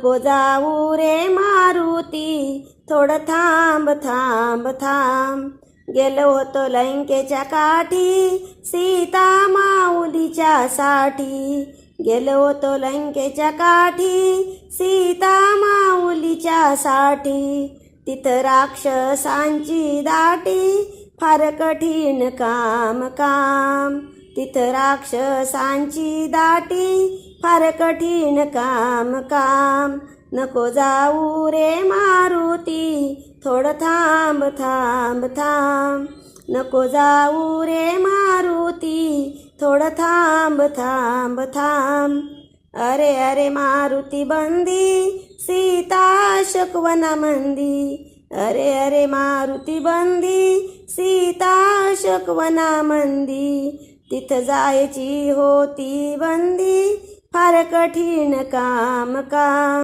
नको जाऊ रे मारुती, थोडं थांब थांब थांब. गेलो होतो लंकेच्या काठी, सीता माऊलीच्या साठी. गेलो होतो लंकेच्या काठी, सीता माऊलीच्या साठी. तिथं राक्षसांची दाटी, फार कठीण काम काम. तिथं राक्षसांची दाटी, फार कठीण काम काम. नको जाऊ रे मारुती, थोडं थांब थांब थांब. नको जाऊ रे मारुती, थोडं थांब थांब थांब. अरे अरे मारुती बंदी, सीता अशोकवनामंदी. अरे अरे मारुती बंदी, सीता अशोकवनामंदी. तिथं जायची होती बंदी, फार कठीण काम काम.